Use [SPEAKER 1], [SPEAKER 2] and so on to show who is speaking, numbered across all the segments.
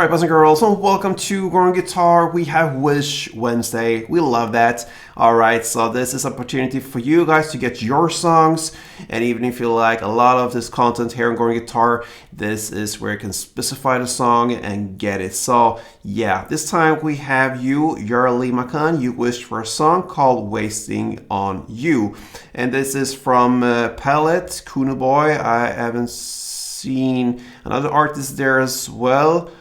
[SPEAKER 1] Alright, boys and girls, and welcome to Growing Guitar. We have Wish Wednesday. We love that. Alright, so this is an opportunity for you guys to get your songs. And even if you like a lot of this content here on Growing Guitar, this is where you can specify the song and get it. So yeah, this time we have you, Yarli Makan. You wished for a song called Wasting on You. And this is from Palet, Kuno Boy. I haven't seen another artist there as well.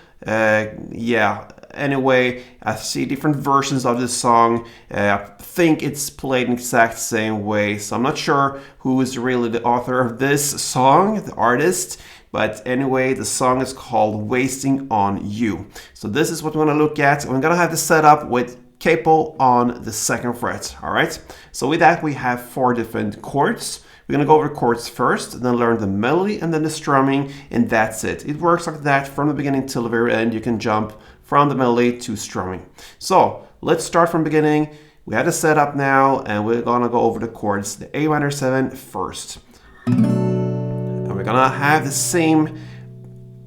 [SPEAKER 1] Anyway, I see different versions of this song. I think it's played in the exact same way, so I'm not sure who is really the author of this song, the artist, but anyway, the song is called Wasting on You. So this is what we're going to look at. We're going to have this set up with capo on the 2nd fret, alright? So with that, we have 4 different chords. We're going to go over chords first, then learn the melody and then the strumming, and that's it. It works like that from the beginning till the very end. You can jump from the melody to strumming. So let's start from the beginning. We had a setup now, and we're going to go over the chords, the A minor 7 first. And we're going to have the same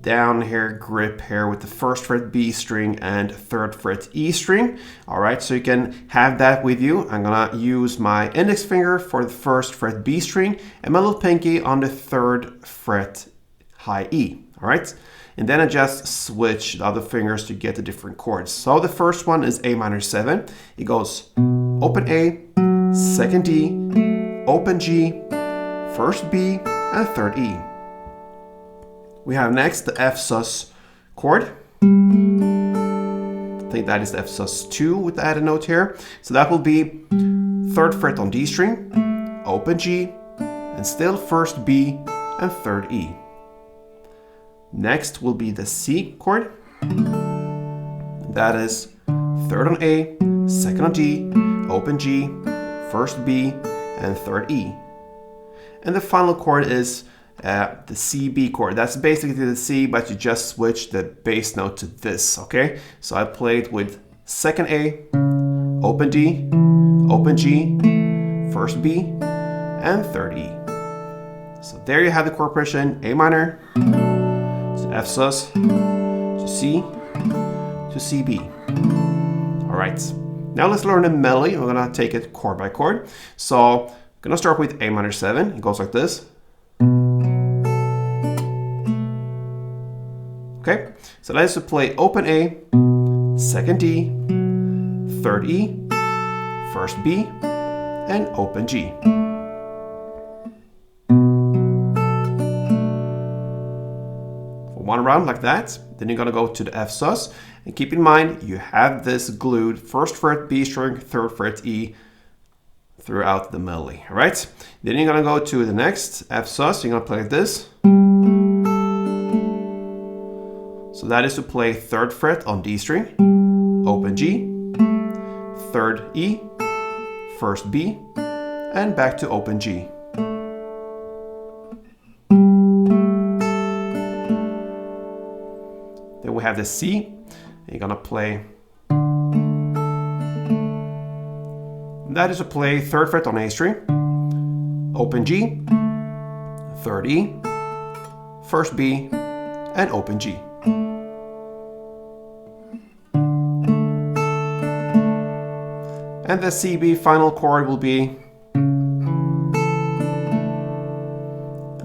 [SPEAKER 1] down here grip here with the 1st fret B string and 3rd fret E string. All right, so you can have that with you. I'm gonna use my index finger for the 1st fret B string and my little pinky on the 3rd fret high E. All right, and then I just switch the other fingers to get the different chords. So the first one is A minor 7. It goes open A, 2nd D, open G, 1st B, and 3rd E. We have next the F sus chord. I think that is the F sus 2 with the added note here. So that will be 3rd fret on D string, open G, and still 1st B and 3rd E. Next will be the C chord. That is 3rd on A, 2nd on D, open G, 1st B, and 3rd E. And the final chord is the C B chord. That's basically the C, but you just switch the bass note to this, okay? So I played with 2nd A, open D, open G, 1st B, and 3rd E. So there you have the chord progression: A minor, to F sus, to C, to C B. All right, now let's learn the melody. We're gonna take it chord by chord. So I'm gonna start with A minor 7. It goes like this. Okay, so that is to play open A, 2nd D, 3rd E, 1st B, and open G. For one round like that, then you're gonna go to the F sus, and keep in mind you have this glued 1st fret B string, 3rd fret E throughout the melody, all right? Then you're gonna go to the next F sus, you're gonna play like this. So that is to play 3rd fret on D string, open G, 3rd E, 1st B, and back to open G. Then we have the C, and you're gonna play. That is to play 3rd fret on A string, open G, 3rd E, 1st B, and open G. And the CB final chord will be,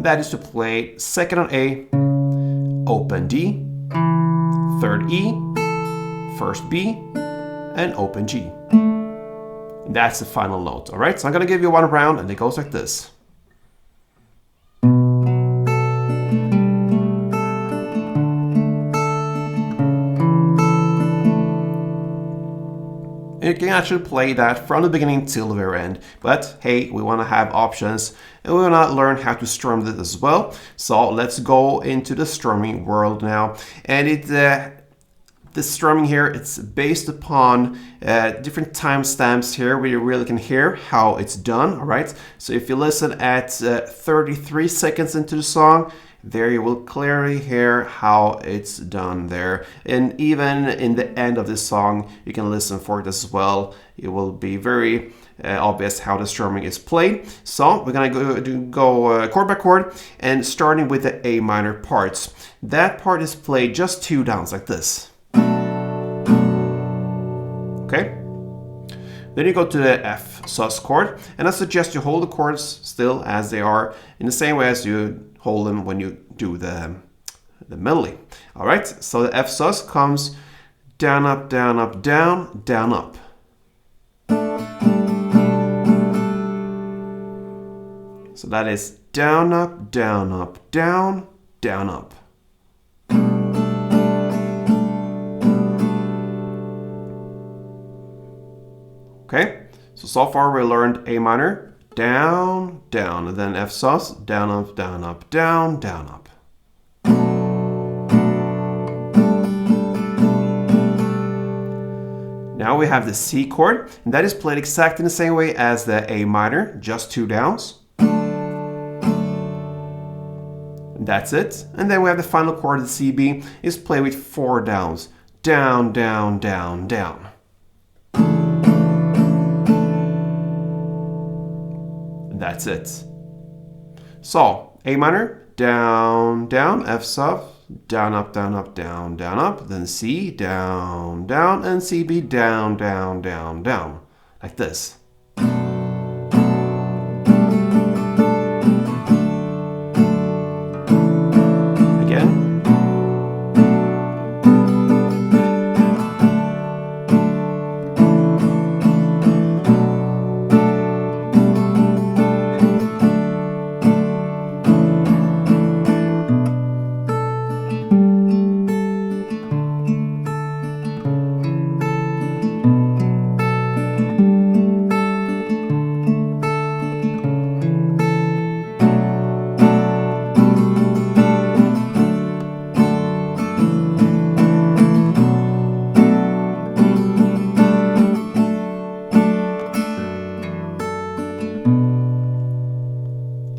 [SPEAKER 1] that is to play 2nd on A, open D, 3rd E, 1st B, and open G. And that's the final note, all right? So I'm gonna give you one round and it goes like this. You can actually play that from the beginning till the very end. But hey, we want to have options and we want to learn how to strum this as well. So let's go into the strumming world now. And the strumming here, it's based upon different timestamps here where you really can hear how it's done, all right? So if you listen at 33 seconds into the song, there you will clearly hear how it's done there. And even in the end of this song, you can listen for it as well. It will be very obvious how the strumming is played. So we're gonna go chord by chord, and starting with the A minor parts. That part is played just 2 downs like this. Okay? Then you go to the F sus chord, and I suggest you hold the chords still as they are, in the same way as you hold them when you do the melody. All right, so the F sus comes down, up, down, up, down, down, up. So that is down, up, down, up, down, down, up. Okay, so far we learned A minor, down, down, and then F sus, down, up, down, up, down, down, up. Now we have the C chord, and that is played exactly in the same way as the A minor, just 2 downs. And that's it. And then we have the final chord, the CB, is played with 4 downs. Down, down, down, down. That's it. So, A minor, down, down, F sus, down, up, down, up, down, down, up, then C, down, down, and CB, down, down, down, down, like this. Again.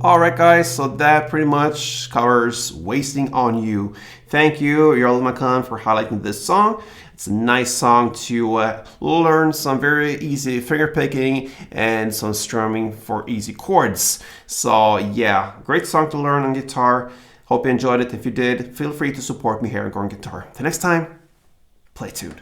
[SPEAKER 1] Alright guys, so that pretty much covers Wasting on You. Thank you, Jarl Makan, for highlighting this song. It's a nice song to learn some very easy finger picking and some strumming for easy chords. So yeah, great song to learn on guitar. Hope you enjoyed it. If you did, feel free to support me here at Gorn Guitar. Till next time, play tuned.